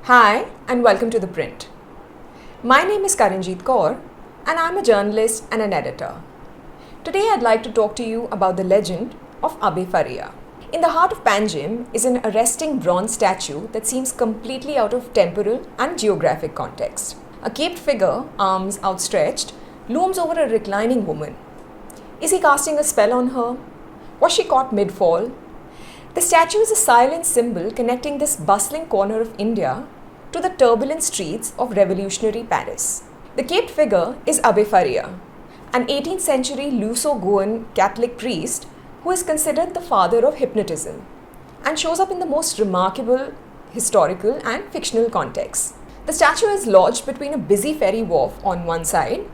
Hi and welcome to ThePrint. My name is Karanjeet Kaur and I'm a journalist and an editor. Today I'd like to talk to you about the legend of Abbé Faria. In the heart of Panjim is an arresting bronze statue that seems completely out of temporal and geographic context. A caped figure, arms outstretched, looms over a reclining woman. Is he casting a spell on her? Was she caught mid-fall? The statue is a silent symbol connecting this bustling corner of India to the turbulent streets of revolutionary Paris. The caped figure is Abbé Faria, an 18th century Luso-Goan Catholic priest who is considered the father of hypnotism and shows up in the most remarkable historical and fictional contexts. The statue is lodged between a busy ferry wharf on one side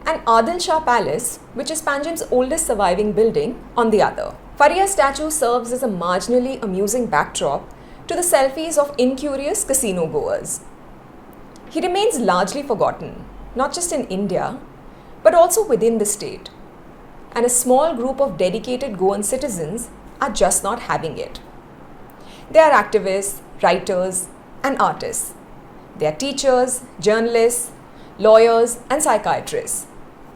and Adil Shah Palace, which is Panjim's oldest surviving building, on the other. Faria's statue serves as a marginally amusing backdrop to the selfies of incurious casino goers. He remains largely forgotten, not just in India, but also within the state. And a small group of dedicated Goan citizens are just not having it. They are activists, writers, and artists. They are teachers, journalists, lawyers, and psychiatrists.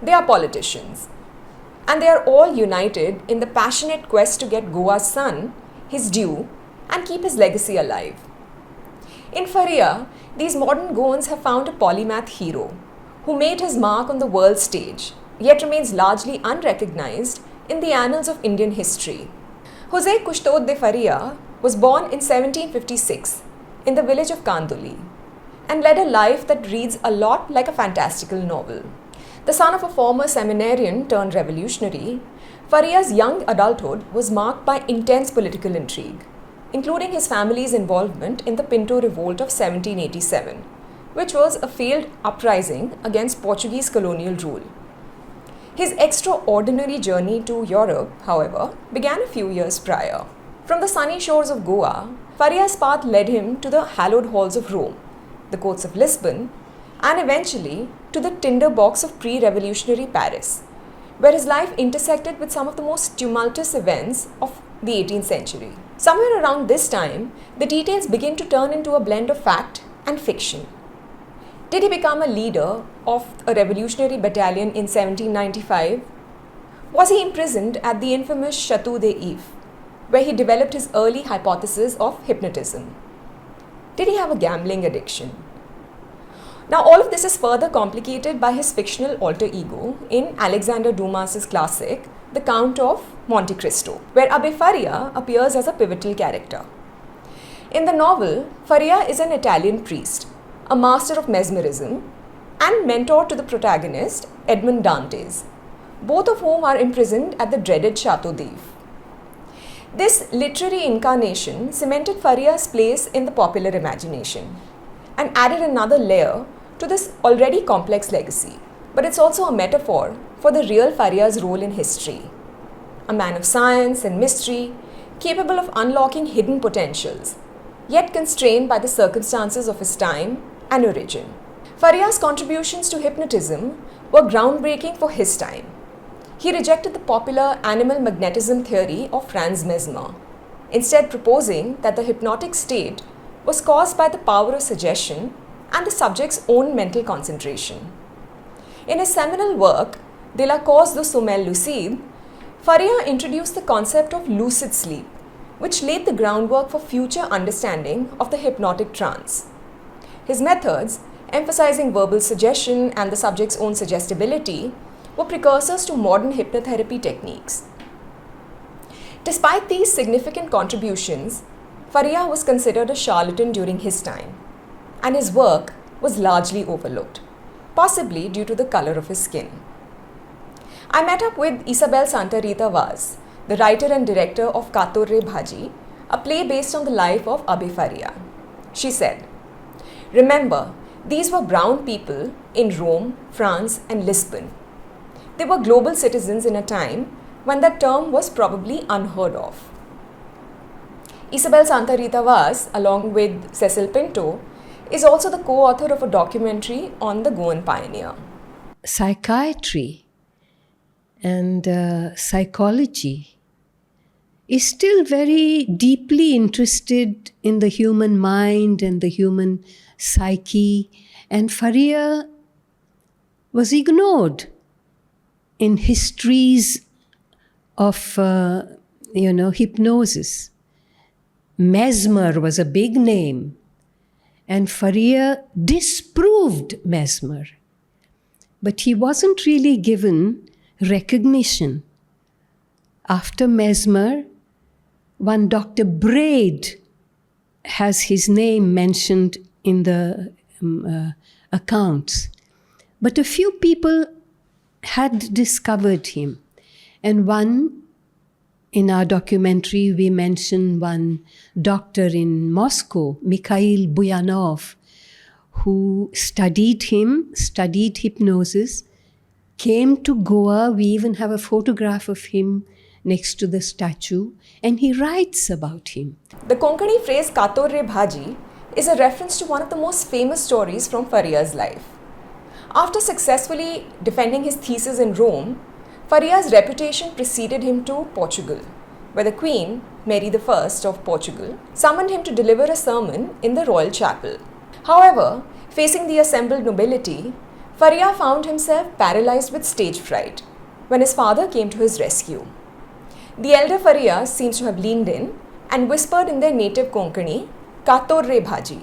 They are politicians. And they are all united in the passionate quest to get Goa's son his due and keep his legacy alive. In Faria, these modern Goans have found a polymath hero who made his mark on the world stage, yet remains largely unrecognized in the annals of Indian history. José Custode de Faria was born in 1756 in the village of Kandoli and led a life that reads a lot like a fantastical novel. The son of a former seminarian turned revolutionary, Faria's young adulthood was marked by intense political intrigue, including his family's involvement in the Pinto Revolt of 1787, which was a failed uprising against Portuguese colonial rule. His extraordinary journey to Europe, however, began a few years prior. From the sunny shores of Goa, Faria's path led him to the hallowed halls of Rome, the courts of Lisbon, and eventually to the tinderbox of pre-revolutionary Paris, where his life intersected with some of the most tumultuous events of the 18th century. Somewhere around this time, the details begin to turn into a blend of fact and fiction. Did he become a leader of a revolutionary battalion in 1795? Was he imprisoned at the infamous Chateau d'If, where he developed his early hypothesis of hypnotism? Did he have a gambling addiction? Now, all of this is further complicated by his fictional alter ego in Alexander Dumas's classic, The Count of Monte Cristo, where Abbé Faria appears as a pivotal character. In the novel, Faria is an Italian priest, a master of mesmerism, and mentor to the protagonist, Edmond Dantes, both of whom are imprisoned at the dreaded Chateau d'If. This literary incarnation cemented Faria's place in the popular imagination and added another layer to this already complex legacy. But it's also a metaphor for the real Faria's role in history. A man of science and mystery, capable of unlocking hidden potentials, yet constrained by the circumstances of his time and origin. Faria's contributions to hypnotism were groundbreaking for his time. He rejected the popular animal magnetism theory of Franz Mesmer, instead proposing that the hypnotic state was caused by the power of suggestion and the subject's own mental concentration. In his seminal work, De la cause du sommeil lucide, Faria introduced the concept of lucid sleep, which laid the groundwork for future understanding of the hypnotic trance. His methods, emphasizing verbal suggestion and the subject's own suggestibility, were precursors to modern hypnotherapy techniques. Despite these significant contributions, Faria was considered a charlatan during his time, and his work was largely overlooked, possibly due to the color of his skin. I met up with Isabel Santa Rita Vaz, the writer and director of Kator Re Bhaji, a play based on the life of Abbé Faria. She said, "Remember, these were brown people in Rome, France, and Lisbon. They were global citizens in a time when that term was probably unheard of." Isabel Santa Rita Vaz, along with Cecil Pinto, is also the co-author of a documentary on the Goan pioneer. Psychiatry and psychology is still very deeply interested in the human mind and the human psyche. And Faria was ignored in histories of, hypnosis. Mesmer was a big name, and Faria disproved Mesmer. But he wasn't really given recognition. After Mesmer, one Dr. Braid has his name mentioned in the accounts. But a few people had discovered him. And one, in our documentary, we mention one doctor in Moscow, Mikhail Buyanov, who studied him, studied hypnosis, came to Goa. We even have a photograph of him next to the statue, and he writes about him. The Konkani phrase "Kator re bhaji" is a reference to one of the most famous stories from Faria's life. After successfully defending his thesis in Rome, Faria's reputation preceded him to Portugal, where the Queen, Mary I of Portugal, summoned him to deliver a sermon in the royal chapel. However, facing the assembled nobility, Faria found himself paralyzed with stage fright when his father came to his rescue. The elder Faria seems to have leaned in and whispered in their native Konkani, "Kator re bhaji,"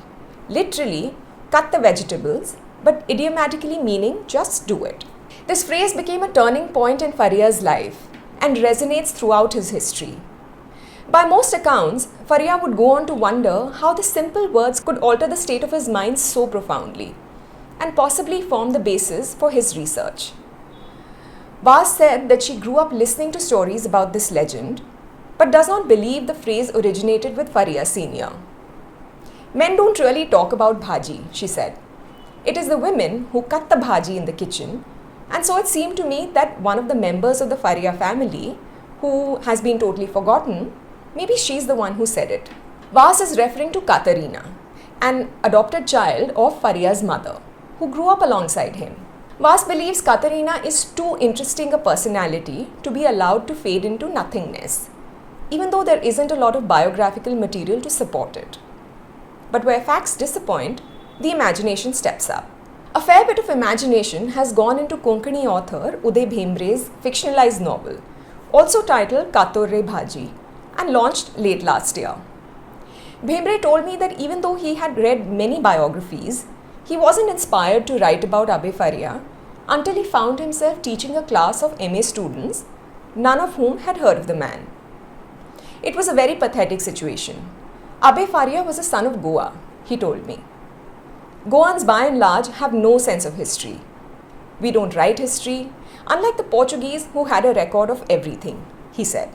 literally, cut the vegetables, but idiomatically meaning just do it. This phrase became a turning point in Faria's life and resonates throughout his history. By most accounts, Faria would go on to wonder how the simple words could alter the state of his mind so profoundly, and possibly form the basis for his research. Vas said that she grew up listening to stories about this legend, but does not believe the phrase originated with Faria Sr. Men don't really talk about bhaji, she said. It is the women who cut the bhaji in the kitchen, and so it seemed to me that one of the members of the Faria family, who has been totally forgotten, maybe she's the one who said it. Vas is referring to Katarina, an adopted child of Faria's mother, who grew up alongside him. Vas believes Katarina is too interesting a personality to be allowed to fade into nothingness, even though there isn't a lot of biographical material to support it. But where facts disappoint, the imagination steps up. A fair bit of imagination has gone into Konkani author Uday Bhemre's fictionalized novel, also titled Kator re bhaji, and launched late last year. Bhemre told me that even though he had read many biographies, he wasn't inspired to write about Abbé Faria until he found himself teaching a class of MA students, none of whom had heard of the man. It was a very pathetic situation. Abbé Faria was a son of Goa, he told me. Goans by and large have no sense of history. We don't write history, unlike the Portuguese who had a record of everything, he said.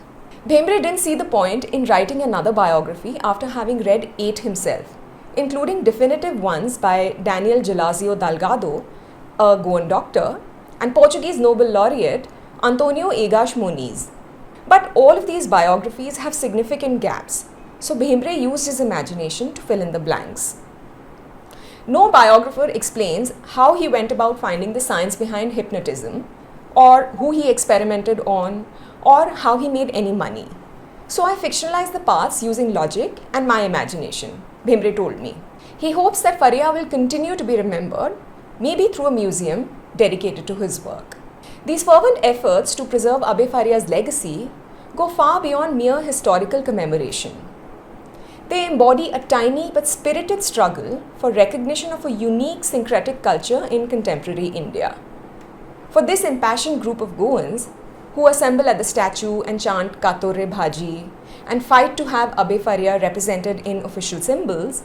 Bhemre didn't see the point in writing another biography after having read 8 himself, including definitive ones by Daniel Gelasio Delgado, a Goan doctor, and Portuguese Nobel laureate Antonio Egas Moniz. But all of these biographies have significant gaps, so Bhemre used his imagination to fill in the blanks. No biographer explains how he went about finding the science behind hypnotism, or who he experimented on, or how he made any money. So I fictionalized the parts using logic and my imagination, Bhemre told me. He hopes that Faria will continue to be remembered, maybe through a museum dedicated to his work. These fervent efforts to preserve Abbé Faria's legacy go far beyond mere historical commemoration. They embody a tiny but spirited struggle for recognition of a unique syncretic culture in contemporary India. For this impassioned group of Goans, who assemble at the statue and chant Kator re bhaji and fight to have Abbé Faria represented in official symbols,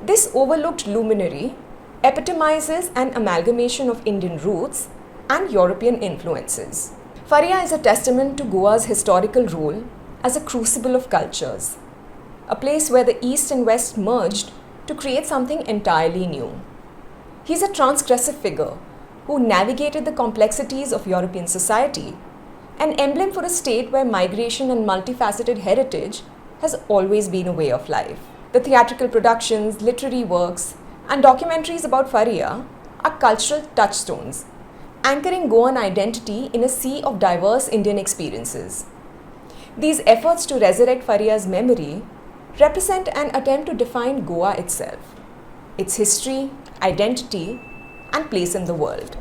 this overlooked luminary epitomizes an amalgamation of Indian roots and European influences. Faria is a testament to Goa's historical role as a crucible of cultures, a place where the East and West merged to create something entirely new. He's a transgressive figure who navigated the complexities of European society, an emblem for a state where migration and multifaceted heritage has always been a way of life. The theatrical productions, literary works, and documentaries about Faria are cultural touchstones, anchoring Goan identity in a sea of diverse Indian experiences. These efforts to resurrect Faria's memory represent an attempt to define Goa itself, its history, identity, and place in the world.